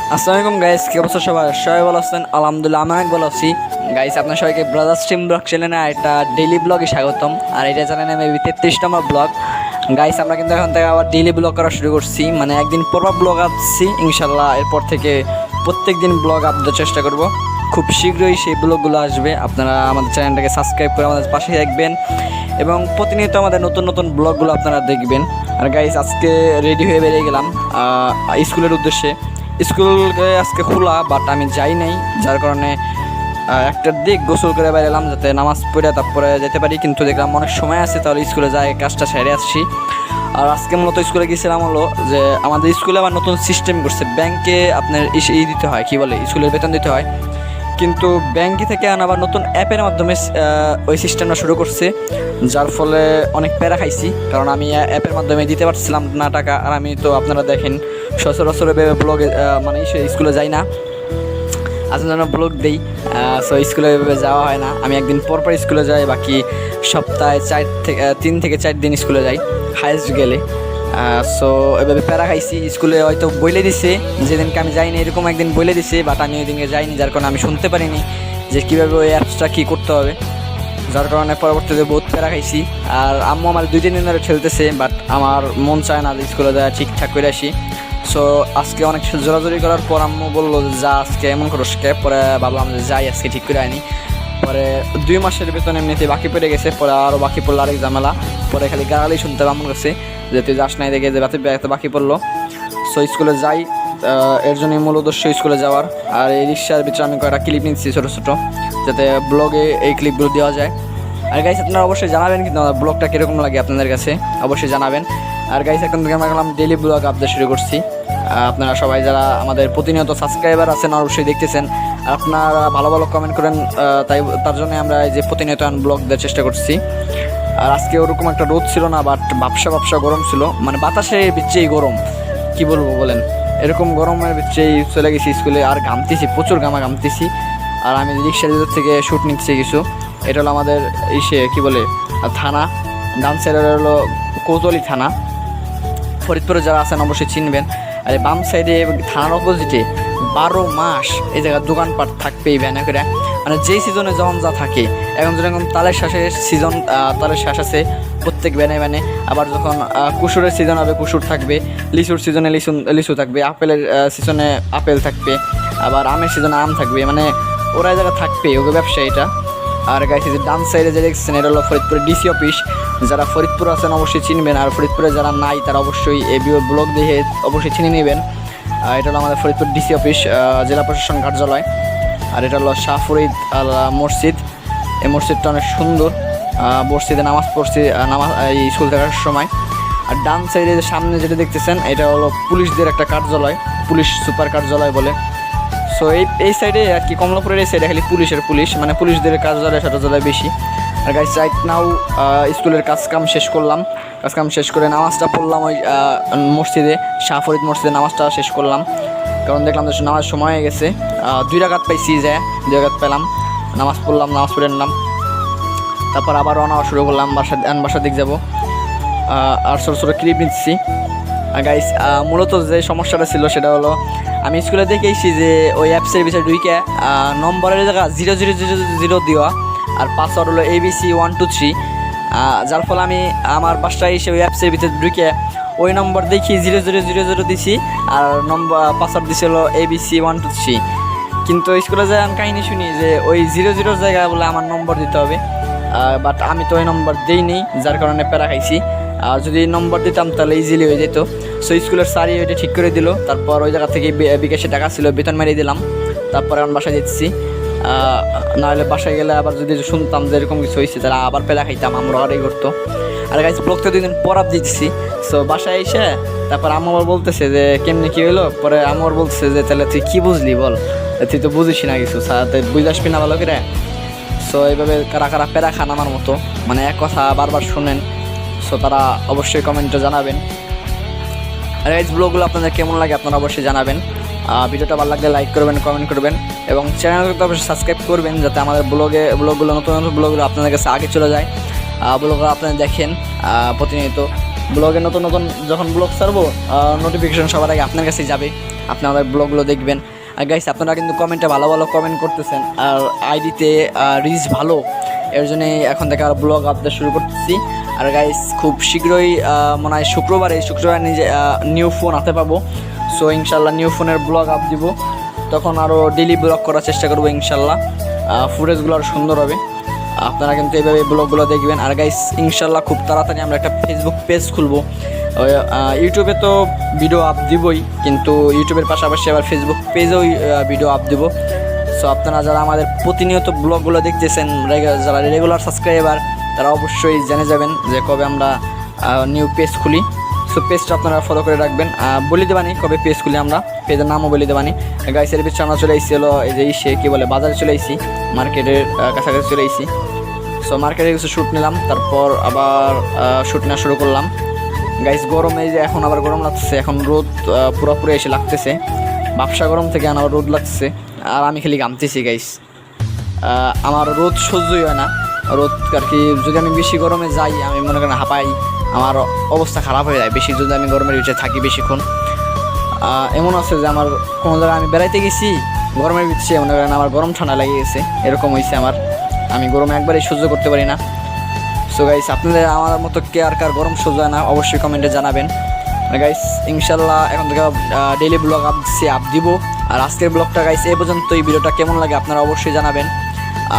আসসালামু আলাইকুম গাইস, কি অবস্থা সবার? সবাই ভালো আছেন? আলহামদুলিল্লাহ আমি অনেক ভালো আছি। গাইস, আপনার সবাইকে ব্রাদার স্ট্রিম ব্লগ চ্যানেলে একটা ডেইলি ব্লগে স্বাগতম। আর এটা চ্যানেলে মেবি 33 নম্বর ব্লগ। গাইস, আমরা কিন্তু এখন থেকে আবার ডেইলি ব্লগ করা শুরু করছি, মানে একদিন পর ব্লগ আসছি ইনশাল্লাহ। এরপর থেকে প্রত্যেক দিন ব্লগ আপলোড চেষ্টা করব। খুব শীঘ্রই সেই ব্লগগুলো আসবে। আপনারা আমাদের চ্যানেলটাকে সাবস্ক্রাইব করে আমাদের পাশে থাকবেন এবং প্রতিনিয়ত আমাদের নতুন নতুন ব্লগগুলো আপনারা দেখবেন। আর গাইস, আজকে রেডি হয়ে বেরিয়ে গেলাম স্কুলের উদ্দেশ্যে। স্কুল আজকে খোলা, বাট আমি যাই নাই, যার কারণে একটা দিক গোসল করে বেরোলাম যাতে নামাজ পড়ে তারপরে যেতে পারি। কিন্তু দেখলাম অনেক সময় আছে, তাহলে স্কুলে যাই কাজটা সেরে আসছি। আর আজকে মূলত স্কুলে গিয়েছিলাম হলো যে আমাদের স্কুলে আবার নতুন সিস্টেম করছে, ব্যাংকে আপনার দিতে হয়, কি বলে, স্কুলের বেতন দিতে হয়। কিন্তু ব্যাংকে থেকে আবার নতুন অ্যাপের মাধ্যমে ওই সিস্টেমটা শুরু করছে, যার ফলে অনেক প্যারা খাইছি। কারণ আমি অ্যাপের মাধ্যমে দিতে পারছিলাম না টাকা। আর আমি তো আপনারা দেখেন সচরাচর ব্লগে মানে স্কুলে যাই না, আজকে যেন ব্লগ দিই। সো স্কুলে এভাবে যাওয়া হয় না, আমি একদিন পর পর স্কুলে যাই, বাকি সপ্তাহে 3 থেকে 4 দিন স্কুলে যাই হাইস্ট গেলে। সো এভাবে প্যারা খাইছি। স্কুলে হয়তো বলে দিছে যেদিনকে আমি যাইনি, এরকম একদিন বলে দিছে, বাট আমি ওই দিনকে যাইনি, যার কারণে আমি শুনতে পারিনি যে কীভাবে ওই অ্যাপসটা কী করতে হবে, যার কারণে পরবর্তীতে বহুত প্যারা খাইছি। আর আম্মু আমার 2-3 দিন ধরে খেলতেছে, বাট আমার মন চায় না যে স্কুলে যাওয়া ঠিকঠাক করে আসি। সো আজকে অনেক জোরাজোরি করার পর আম্মু বললো যে যা আজকে এমন করো স্কেপ, পরে ভাবলাম যে যাই আজকে ঠিক করে আনি। পরে 2 মাসের বেতন এমনিতে বাকি পড়ে গেছে, পরে আরও বাকি পড়লো আরেক ঝামেলা। পরে খালি গালালি শুনতে হবে আমার কাছে যে তুই যাস নাই, দেখে যে এত বাকি পড়লো। সো স্কুলে যাই, এর জন্যই মূল উদ্দেশ্য স্কুলে যাওয়ার। আর এই রিক্সার ভিতরে আমি কয়েকটা ক্লিপ নিচ্ছি ছোটো ছোটো, যাতে ব্লগে এই ক্লিপগুলো দেওয়া যায়। আর গাইস, আপনারা অবশ্যই জানাবেন কিন্তু আমার ব্লগটা কীরকম লাগে আপনাদের কাছে, অবশ্যই জানাবেন। আর গাইস, এখন থেকে আমরা গেলাম ডেইলি ব্লগ আপডেট শুরু করছি। আপনারা সবাই যারা আমাদের প্রতিনিয়ত সাবস্ক্রাইবার আছেন অবশ্যই দেখতেছেন, আর আপনারা ভালো ভালো কমেন্ট করেন, তার জন্য আমরা এই যে প্রতিনিয়ত ব্লগ দেওয়ার চেষ্টা করছি। আর আজকে ওরকম একটা রোদ ছিল না, বাট ব্যবসা গরম ছিল, মানে বাতাসের ভিতরেই গরম, কি বলবো বলেন। এরকম গরমের ভিতরেই চলে গেছি স্কুলে, আর ঘামতেছি, প্রচুর ঘামতেছি। আর আমি রিক্সার ভিতর থেকে শ্যুট নিচ্ছি কিছু। এটা হলো আমাদের কি বলে থানা, ডান সাইডের হলো কোতোয়ালি থানা, ফরিদপুরে যারা আছেন অবশ্যই চিনবেন। আর বাম সাইডে থানার অপোজিটে 12 মাস এই জায়গায় দোকানপাট থাকবে এই ভ্যানে করে, মানে যেই সিজনে যখন যা থাকে। এখন যেরকম তালের শ্বাসের সিজন, তালের শ্বাস আছে প্রত্যেক ভ্যানে। আবার যখন কুসুরের সিজন হবে কুসুর থাকবে, লিচুর সিজনে লিচু থাকবে, আপেলের সিজনে আপেল থাকবে, আবার আমের সিজনে আম থাকবে, মানে ওরা জায়গা থাকবে ওকে ব্যবসা এটা। আর গাইছে যে ডান সাইডে যে দেখছেন এটা হলো ফরিদপুরের ডিসি অফিস। যারা ফরিদপুর আছেন অবশ্যই চিনবেন, আর ফরিদপুরে যারা নাই তারা অবশ্যই এই ব্লগ দেখে অবশ্যই চিনে নেবেন। এটা হলো আমাদের ফরিদপুর ডিসি অফিস, জেলা প্রশাসন কার্যালয়। আর এটা হলো শাহ ফরিদ আল মসজিদ। এই মসজিদটা অনেক সুন্দর, মসজিদে নামাজ পড়ছি এই স্কুল থাকার সময়। আর ডান সাইডে সামনে যেটা দেখতেছেন এটা হলো পুলিশদের একটা কার্যালয়, পুলিশ সুপার কার্যালয় বলে। সো এই সাইডে আর কি কমলাপুরের এই সাইডে খালি পুলিশ, মানে পুলিশদের কার্যালয় বেশি। আর গাইস, রাইট নাও স্কুলের কাজকাম শেষ করলাম, কাজকাম শেষ করে নামাজটা পড়লাম ওই মসজিদে, শাহ ফরিদ মসজিদে নামাজটা শেষ করলাম। কারণ দেখলাম যে নামাজ সময় হয়ে গেছে, 2 রাকাত পাইছি, যায় 2 রাকাত পেলাম, নামাজ পড়লাম, নামাজ পড়ে নিলাম। তারপর আবার রওনা শুরু করলাম, বাসার দিক যাবো। আর ছোটো ক্লিপ নিচ্ছি। গাইস, মূলত যে সমস্যাটা ছিল সেটা হলো আমি স্কুলে দেখেছি যে ওই অ্যাপসের ভিতরে ঢুকে নম্বরের জায়গা 0000 দেওয়া, আর পাসওয়ার্ড হলো ABC 123, যার ফলে আমি আমার বাসায় এসে ওই অ্যাপসের ভিতরে ঢুকে ওই নম্বর দেখি 0000 দিছি, আর পাসওয়ার্ড দিছি হলো ABC 123। কিন্তু স্কুলে যাই আমি কাহিনি শুনি যে ওই 00 জায়গায় বলে আমার নম্বর দিতে হবে, বাট আমি তো ওই নম্বর দিইনি, যার কারণে প্যারা খাইছি। আর যদি নম্বর দিতাম তাহলে ইজিলি হয়ে যেত। সো স্কুলের স্যারই ওইটা ঠিক করে দিল। তারপর ওই জায়গা থেকে বিকাশে টাকা ছিল, বেতন মেরিয়ে দিলাম। তারপরে আমি বাসায় যেতেছি, নাহলে বাসায় গেলে আবার যদি শুনতাম যে এরকম কিছু হয়েছে তাহলে আবার পেলা খাইতাম, আমরা আরই করতো। আর গাইস, ব্লগটা 2 দিন পর আপ দিচ্ছি। সো বাসায় এসে তারপর আম্মু আবার বলতেছে যে কেমনি কী হলো। পরে আম্মু বলতেছে যে তাহলে তুই কী বুঝলি বল, তুই তো বুঝিস না কিছু, বুঝে আসবি না ভালো করে। সো এইভাবে কারা প্যারা খান আমার মতো, মানে এক কথা বারবার শুনেন। সো তারা অবশ্যই কমেন্টে জানাবেন। আর এই ব্লগগুলো আপনাদের কেমন লাগে আপনারা অবশ্যই জানাবেন। ভিডিওটা ভালো লাগলে লাইক করবেন, কমেন্ট করবেন এবং চ্যানেলকে অবশ্যই সাবস্ক্রাইব করবেন, যাতে আমাদের ব্লগগুলো নতুন ব্লগগুলো আপনাদের কাছে আগে চলে যায়। ব্লগগুলো আপনারা দেখেন প্রতিনিয়ত। ব্লগে নতুন যখন ব্লগ ছাড়বো নোটিফিকেশন সবার আগে আপনার কাছেই যাবে। আপনি আমাদের ব্লগগুলো দেখবেন। আর গাইস আপনারা কিন্তু কমেন্টে ভালো ভালো কমেন্ট করতেছেন, আর আইডিতে রিচ ভালো, এর জন্যে এখন থেকে আর ব্লগ আপডেট শুরু করতেছি। আর গাইস খুব শীঘ্রই মনে হয় শুক্রবার নিজে নিউ ফোন হাতে পাবো। সো ইনশাল্লাহ নিউ ফোনের ব্লগ আপ দিব, তখন আরও ডেইলি ব্লগ করার চেষ্টা করবো ইনশাল্লাহ। ফুটেজগুলো আরও সুন্দর হবে, আপনারা কিন্তু এইভাবে ব্লগগুলো দেখবেন। আর গাইস ইনশাল্লাহ খুব তাড়াতাড়ি আমরা একটা ফেসবুক পেজ খুলবো। ইউটিউবে তো ভিডিও আপ দিবই, কিন্তু ইউটিউবের পাশাপাশি আবার ফেসবুক পেজেও ভিডিও আপ দিব। সো আপনারা যারা আমাদের প্রতিনিয়ত ব্লগগুলো দেখতেছেন, যারা রেগুলার সাবস্ক্রাইবার, তারা অবশ্যই জেনে যাবেন যে কবে আমরা নিউ পেজ খুলি। সো পেজটা আপনারা ফলো করে রাখবেন। বলে দেবানি কবে পেজ খুলি, আমরা পেজের নামও বলে দেবানি। গাইসের পিছনে আমরা চলে এসেছি হলো এই যে সে কী বলে বাজারে চলে এসেছি, মার্কেটের কাছাকাছি চলে এসেছি। সো মার্কেটে কিছু শ্যুট নিলাম, তারপর আবার শ্যুট নেওয়া শুরু করলাম। গাইস গরমে যে এখন আবার গরম লাগতেছে, এখন রোদ পুরোপুরি এসে লাগতেছে, ব্যবসা গরম থেকে আবার রোদ লাগতেছে, আর আমি খালি ঘামতেছি গাইস। আমার রোদ সহ্যই হয় না, রোদ আর কি যদি আমি বেশি গরমে যাই আমি মনে করেন হাঁপাই, আমার অবস্থা খারাপ হয়ে যায় বেশি যদি আমি গরমের ভিতরে থাকি বেশিক্ষণ। এমন আছে যে আমার কোনো জায়গায় আমি বেড়াইতে গেছি গরমের ভিতরে মনে করেন আমার গরম ঠান্ডা লেগে গেছে, এরকম হয়েছে আমার, আমি গরমে একবারেই সহ্য করতে পারি না। সো গাইস আপনাদের আমার মতো কে আর কার গরম সহ্য হয় না অবশ্যই কমেন্টে জানাবেন। গাইস ইনশাল্লাহ এখন থেকে ডেইলি ব্লগ আপ দিব। আর আজকের ব্লগটা গাইস এই পর্যন্ত, এই ভিডিওটা কেমন লাগে আপনারা অবশ্যই জানাবেন।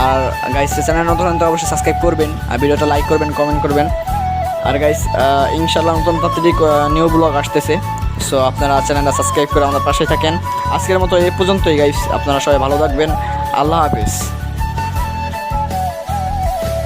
আর গাইস চ্যানেল নতুন তো অবশ্যই সাবস্ক্রাইব করবেন, আর ভিডিওটা লাইক করবেন, কমেন্ট করবেন। আর গাইস ইনশাল্লাহ নতুন তাড়াতাড়ি নিউ ব্লগ আসতেছে। সো আপনারা চ্যানেলটা সাবস্ক্রাইব করে আমাদের পাশে থাকেন। আজকের মতো এই পর্যন্তই গাইস, আপনারা সবাই ভালো থাকবেন, আল্লাহ হাফেজ।